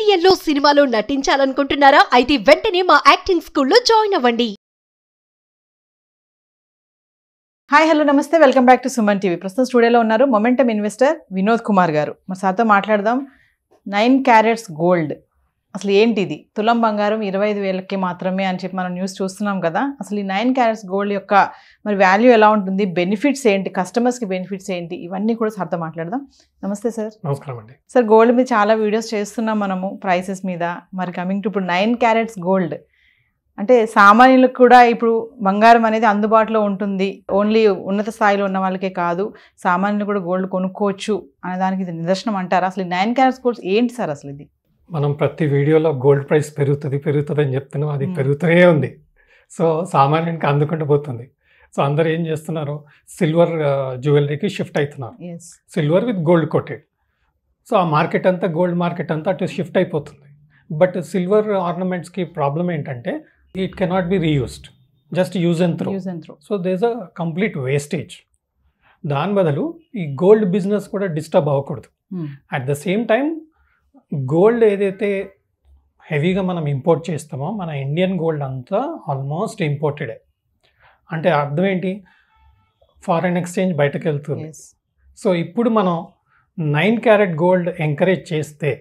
సీరియల్లో సినిమాలో నటించాలనుకుంటున్నారా? అయితే వెంటనే మా యాక్టింగ్ స్కూల్లో జాయిన్ అవ్వండి. హాయ్ హలో నమస్తే, welcome back to Suman TV. ప్రస్తుతం స్టూడియోలో ఉన్నారు మొమెంటమ్ ఇన్వెస్టర్ వినోద్ కుమార్ గారు. మరి సార్తో మాట్లాడదాం. 9 క్యారెట్స్ గోల్డ్ అసలు ఏంటి? ఇది తులం బంగారం 25,000కి మాత్రమే అని చెప్పి మనం న్యూస్ చూస్తున్నాం కదా. అసలు ఈ 9 క్యారెట్స్ గోల్డ్ యొక్క మరి వాల్యూ ఎలా ఉంటుంది, బెనిఫిట్స్ ఏంటి, కస్టమర్స్కి బెనిఫిట్స్ ఏంటి, ఇవన్నీ కూడా సార్తో మాట్లాడదాం. నమస్తే సార్. నమస్కారం అండి. సార్, గోల్డ్ మీద చాలా వీడియోస్ చేస్తున్నాం మనము, ప్రైసెస్ మీద. మరి కమింగ్ టు ఇప్పుడు 9 క్యారెట్స్ గోల్డ్ అంటే సామాన్యులకు కూడా ఇప్పుడు బంగారం అనేది అందుబాటులో ఉంటుంది. ఓన్లీ ఉన్నత స్థాయిలో ఉన్న వాళ్ళకే కాదు, సామాన్యులు కూడా గోల్డ్ కొనుక్కోవచ్చు అనే దానికి ఇది నిదర్శనం అంటారా? అసలు 9 క్యారెట్స్ గోల్డ్ ఏంటి సార్ అసలు ఇది? మనం ప్రతి వీడియోలో గోల్డ్ ప్రైస్ పెరుగుతుంది అని చెప్తున్నాం, అది పెరుగుతూనే ఉంది. సో సామాన్యునికి అందుకుంటూ పోతుంది. సో అందరు ఏం చేస్తున్నారు, సిల్వర్ జ్యువెలరీకి షిఫ్ట్ అవుతున్నారు. Silver with gold coated. So ఆ మార్కెట్ అంతా, గోల్డ్ మార్కెట్ అంతా అటు షిఫ్ట్ అయిపోతుంది. బట్ సిల్వర్ ఆర్నమెంట్స్కి ప్రాబ్లం ఏంటంటే it cannot be reused, just use and throw. So there's a complete wastage. దాని బదులు ఈ గోల్డ్ బిజినెస్ కూడా డిస్టర్బ్ అవ్వకూడదు. At the same time gold ఏదైతే హెవీగా మనం ఇంపోర్ట్ చేస్తామో, మన ఇండియన్ గోల్డ్ అంతా ఆల్మోస్ట్ ఇంపోర్టెడే. అంటే అర్థం ఏంటి, ఫారెన్ ఎక్స్చేంజ్ బయటకు వెళ్తుంది. సో ఇప్పుడు మనం 9 క్యారెట్ గోల్డ్ ఎంకరేజ్ చేస్తే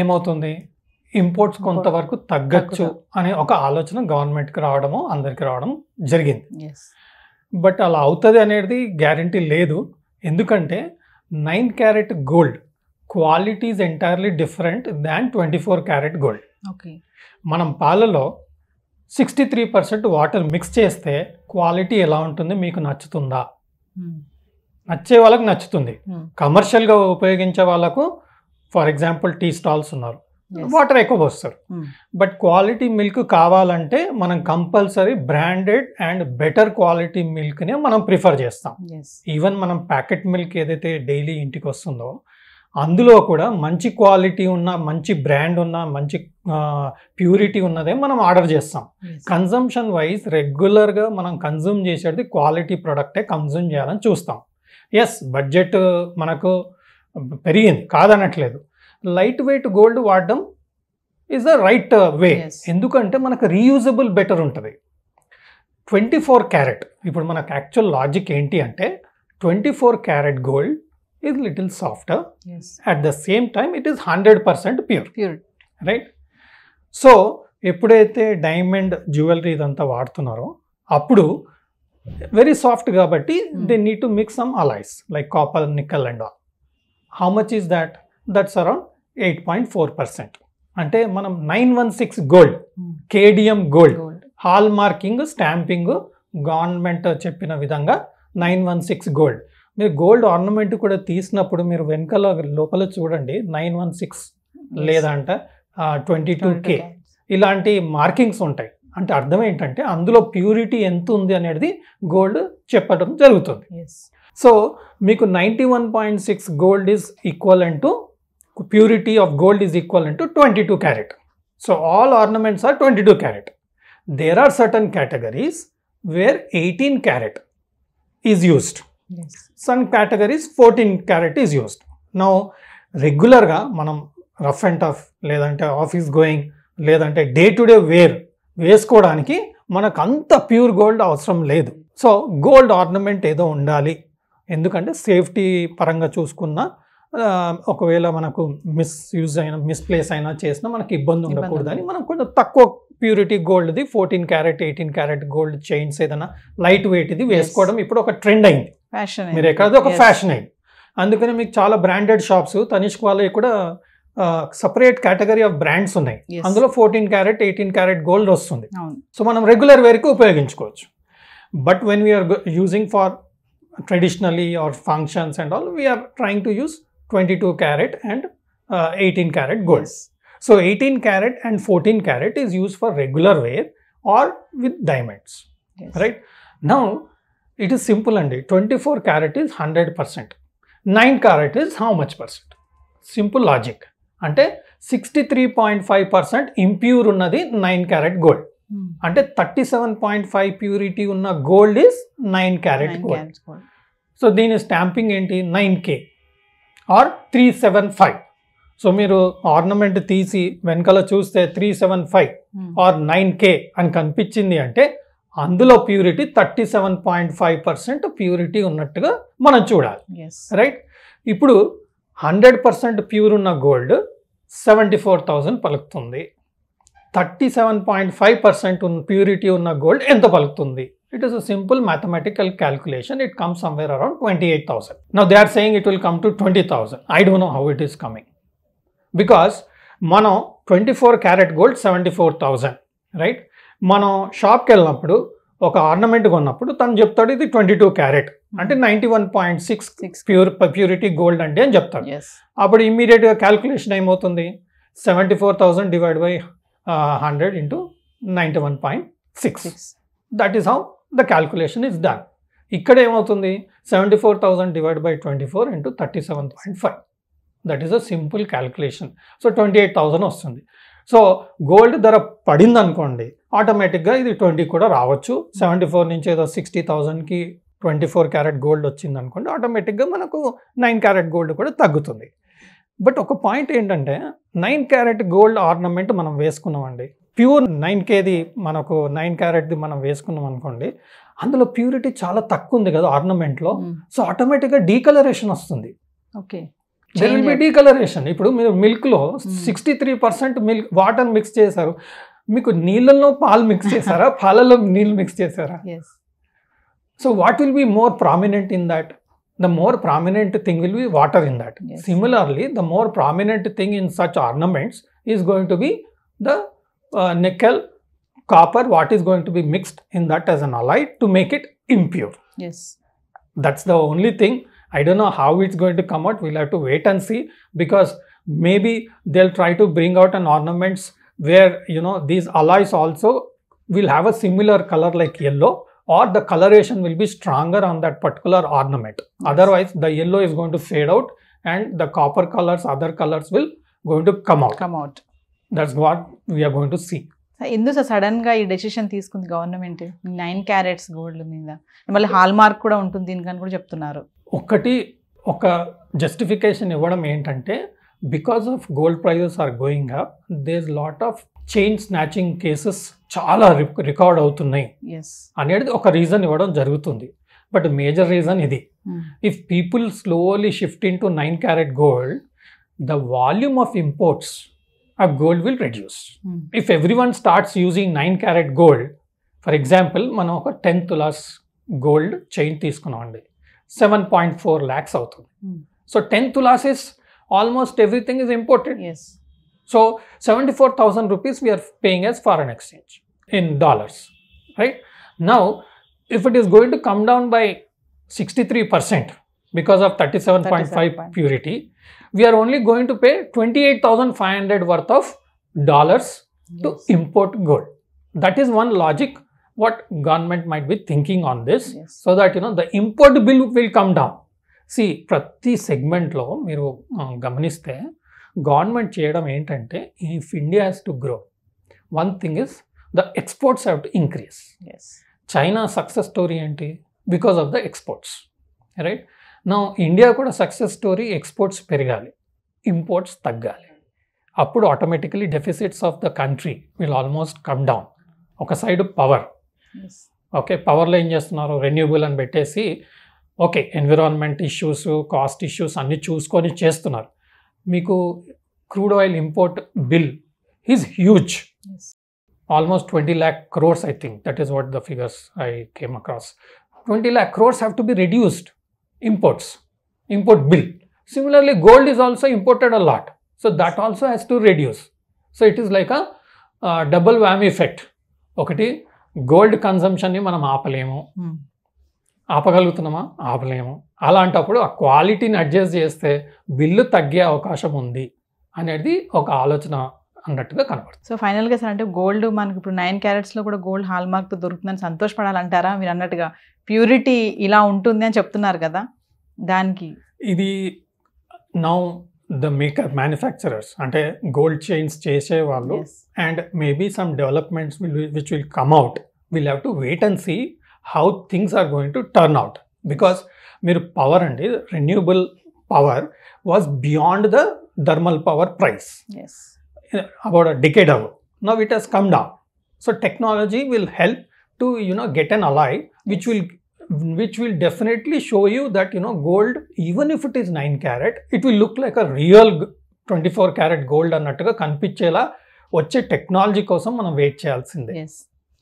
ఏమవుతుంది, ఇంపోర్ట్స్ కొంతవరకు తగ్గచ్చు అనే ఒక ఆలోచన గవర్నమెంట్కి రావడము, అందరికి రావడం జరిగింది. బట్ అలా అవుతుంది అనేది గ్యారంటీ లేదు. ఎందుకంటే 9 carat gold quality is entirely different than 24 carat gold. మనం పాలలో 63% వాటర్ మిక్స్ చేస్తే క్వాలిటీ ఎలా ఉంటుంది మీకు నచ్చుతుందా? నచ్చే వాళ్ళకి నచ్చుతుంది. కమర్షియల్గా ఉపయోగించే వాళ్ళకు, ఫర్ ఎగ్జాంపుల్ టీ స్టాల్స్ ఉన్నారు, వాటర్ ఎక్కువ పోస్తారు. బట్ క్వాలిటీ మిల్క్ కావాలంటే మనం compulsory branded and better quality మిల్క్నే మనం ప్రిఫర్ చేస్తాం. ఈవెన్ మనం ప్యాకెట్ మిల్క్ ఏదైతే డైలీ ఇంటికి వస్తుందో అందులో కూడా మంచి క్వాలిటీ ఉన్న, మంచి బ్రాండ్ ఉన్న, మంచి ప్యూరిటీ ఉన్నదే మనం ఆర్డర్ చేస్తాం. కన్జంప్షన్ వైజ్ రెగ్యులర్గా మనం కన్జ్యూమ్ చేసేది క్వాలిటీ ప్రొడక్టే కన్జ్యూమ్ చేయాలని చూస్తాం. ఎస్, బడ్జెట్ మనకు పెరిగింది కాదనట్లేదు. లైట్ వెయిట్ గోల్డ్ వాడడం ఈజ్ ద రైట్ వే. ఎందుకంటే మనకు రీయూజబుల్ బెటర్ ఉంటుంది. 24 క్యారెట్ ఇప్పుడు మనకు యాక్చువల్ లాజిక్ ఏంటి అంటే 24 carat gold is little softer, at the same time it is 100% pure, right? So ఎప్పుడైతే డైమండ్ జ్యువెలరీ ఇదంతా వాడుతున్నారో అప్పుడు వెరీ సాఫ్ట్ కాబట్టి they need to mix some alloys like copper, nickel and all. How much is that? That's around 8.4%. అంటే మనం 916 gold, KDM gold, hall marking, stamping, government చెప్పిన విధంగా 916 gold. మీరు gold ornament కూడా తీసినప్పుడు మీరు వెనకాల లోపల చూడండి, 916 లేదంటే 22K ఇలాంటి మార్కింగ్స్ ఉంటాయి. అంటే అర్థం ఏంటంటే అందులో ప్యూరిటీ ఎంత ఉంది అనేది గోల్డ్ చెప్పడం జరుగుతుంది. సో మీకు 91.6 gold is equivalent to purity of gold is equivalent to 22 carat. So all ornaments are 22 carat. There are certain categories where 18 carat is used. Some categories 14 carat is used. Now regular ga manam rough and tough ledante office going ledante day to day wear veskodaniki manaku anta pure gold avasaram ledu. So gold ornament edo undali, endukante safety paranga chuskunna ఒకవేళ మనకు misuse అయినా, misplace అయినా చేసినా మనకి ఇబ్బంది ఉండకూడదని మనం కొంచెం తక్కువ ప్యూరిటీ గోల్డ్ది 14 క్యారెట్ 18 క్యారెట్ గోల్డ్ చైన్స్ ఏదైనా లైట్ వెయిట్ ఇది వేసుకోవడం ఇప్పుడు ఒక ట్రెండ్ అయింది. మీరు ఎక్కడో ఒక ఫ్యాషన్ అయింది. అందుకని మీకు చాలా బ్రాండెడ్ షాప్స్, తనిష్క్ వాళ్ళవి కూడా సపరేట్ కేటగిరీ ఆఫ్ బ్రాండ్స్ ఉన్నాయి. అందులో 14 క్యారెట్ 18 క్యారెట్ గోల్డ్ వస్తుంది. సో మనం రెగ్యులర్ వేర్కి ఉపయోగించుకోవచ్చు. But when we're using for traditionally or functions and all, we're trying to use 22 carat and 18 carat gold. So 18 carat and 14 carat is used for regular wear or with diamonds, right? Now it is simple and 24 carat is 100%. 9 carat is how much percent? Simple logic. Ante 63.5% impure unnadi 9 carat gold. Ante 37.5 purity unna gold is 9 carat gold. So deen stamping enti 9K or 375. So మీరు ornament తీసి వెనకాల చూస్తే 375 are 9K అని కనిపించింది అంటే అందులో purity 37.5% purity ఉన్నట్టుగా మనం చూడాలి, రైట్? ఇప్పుడు 100% ప్యూర్ ఉన్న గోల్డ్ 74,000 పలుకుతుంది. 37.5% ప్యూరిటీ ఉన్న గోల్డ్ ఎంత పలుకుతుంది? It is a simple mathematical calculation. It comes somewhere around 28,000. Now they are saying it will come to 20,000. I don't know how it is coming. Because మనం 24 carat gold 74,000, right? మనం షాప్కి వెళ్ళినప్పుడు ఒక ornament కొన్నప్పుడు తను చెప్తాడు ఇది 22 క్యారెట్ అంటే 91.6 ప్యూరిటీ గోల్డ్ అంటే అని చెప్తాడు. అప్పుడు ఇమ్మీడియట్గా క్యాల్కులేషన్ ఏమవుతుంది? 74,000 divide by 100 into 91.6. That is how the calculation is done. ఇక్కడ ఏమవుతుంది? 74,000 divide by 24 into 37.5. That is a simple calculation. So 28,000 వస్తుంది. సో గోల్డ్ ధర పడింది అనుకోండి, ఆటోమేటిక్గా ఇది 20 కూడా రావచ్చు. 74 నుంచి ఏదో 60,000కి 24 క్యారెట్ గోల్డ్ వచ్చింది అనుకోండి, ఆటోమేటిక్గా మనకు 9 క్యారెట్ గోల్డ్ కూడా తగ్గుతుంది. బట్ ఒక పాయింట్ ఏంటంటే 9 క్యారెట్ గోల్డ్ ఆర్నమెంట్ మనం వేసుకున్నామండి, ప్యూర్ 9Kది మనకు 9 క్యారెట్ది మనం వేసుకున్నాం అనుకోండి, అందులో ప్యూరిటీ చాలా తక్కువ ఉంది కదా ఆర్నమెంట్లో. సో ఆటోమేటిక్గా డీకలరేషన్ వస్తుంది. Okay, there will be decoloration. ఇప్పుడు మీరు మిల్క్లో 63% మిల్క్ వాటర్ మిక్స్ చేశారు, మీకు నీళ్ళల్లో పాలు మిక్స్ చేశారా, పాలలో నీళ్ళు మిక్స్ చేశారా? So what will be more prominent in that? The more prominent thing will be water in that. Similarly, the more prominent thing in such ornaments is going to be the nickel, copper, what is going to be mixed in that as an alloy to make it impure. That's the only thing. I don't know how it's going to come out. We'll have to wait and see, because maybe they'll try to bring out an ornaments where, these alloys also will have a similar color like yellow, or the coloration will be stronger on that particular ornament. Otherwise, the yellow is going to fade out and the copper colors, other colors will going to come out. That's what we are going to see. ఎందుకు sudden గా ఈ decision తీసుకుంది government 9 carats gold మీద? మళ్ళీ hall mark కూడా ఉంటుంది దీనికని కూడా చెప్తున్నారు. ఒక జస్టిఫికేషన్ ఇవ్వడం ఏంటంటే, because of gold prices are going up, there is lot of chain snatching cases చాలా రికార్డ్ అవుతున్నాయి అనేది ఒక రీజన్ ఇవ్వడం జరుగుతుంది. బట్ మేజర్ రీజన్ ఇది. If people slowly shift into 9 carat gold, the volume of imports of gold will reduce. If everyone starts using 9 carat gold, for example మనం ఒక 10 tolas gold chain తీసుకున్నామండి, 7.4 lakhs అవుతుంది. So 10 tolas is almost everything is imported. So 74,000 rupees we are paying as foreign exchange in dollars, right? Now, if it is going to come down by 63% because of 37.5 purity, we are only going to pay 28,500 worth of dollars to import gold. That is one logic what government might be thinking on this, so that the import bill will come down. See, ప్రతి సెగ్మెంట్లో మీరు గమనిస్తే government చేయడం ఏంటంటే, if India has to grow, one thing is the exports have to increase. China success story ఏంటి? Because of the exports, right? నా India కూడా success story exports పెరగాలి, ఇంపోర్ట్స్ తగ్గాలి. అప్పుడు automatically deficits of the country will almost come down. ఒక side power, okay, పవర్లో ఏం చేస్తున్నారు? రెన్యూబుల్ అని పెట్టేసి, okay, environment issues, cost issues అన్నీ చూసుకొని చేస్తున్నారు. మీకు crude oil import bill is huge, almost 20 lakh crores, I think. That is what the figures I came across. 20 lakh crores have to be reduced, import bill. Similarly, gold is also imported a lot. So that also has to reduce. So it is like a double whammy effect. ఒకటి, gold కన్సంప్షన్ని మనం ఆపలేము, ఆపగలుగుతున్నామా? ఆపలేము. అలాంటప్పుడు ఆ క్వాలిటీని adjust చేస్తే bill తగ్గే అవకాశం ఉంది అనేది ఒక ఆలోచన అన్నట్టుగా కనపడుతుంది. సో ఫైనల్గా సార్, అంటే గోల్డ్ మనకి ఇప్పుడు 9 క్యారెట్స్లో కూడా గోల్డ్ హాల్ మార్క్తో దొరుకుతుందని సంతోషపడాలంటారా? మీరు అన్నట్టుగా ప్యూరిటీ ఇలా ఉంటుంది అని చెప్తున్నారు కదా, దానికి ఇది నౌ ద మ్యానుఫ్యాక్చరర్స్ అంటే గోల్డ్ చైన్స్ చేసే వాళ్ళు and maybe some developments which will come out, will have to wait and see how things are going to turn out. Because మీరు పవర్ అండి, renewable power was beyond the thermal power price Yes. about a decade ago. Now it has come down. So technology will help to get an alloy which will definitely show you that gold, even if it is 9 carat, it will look like a real 24 carat gold అన్నట్టుగా కనిపించేలా వచ్చే technology కోసం మనం wait చేయాల్సిందే. Yes.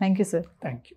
Thank you, sir. Thank you.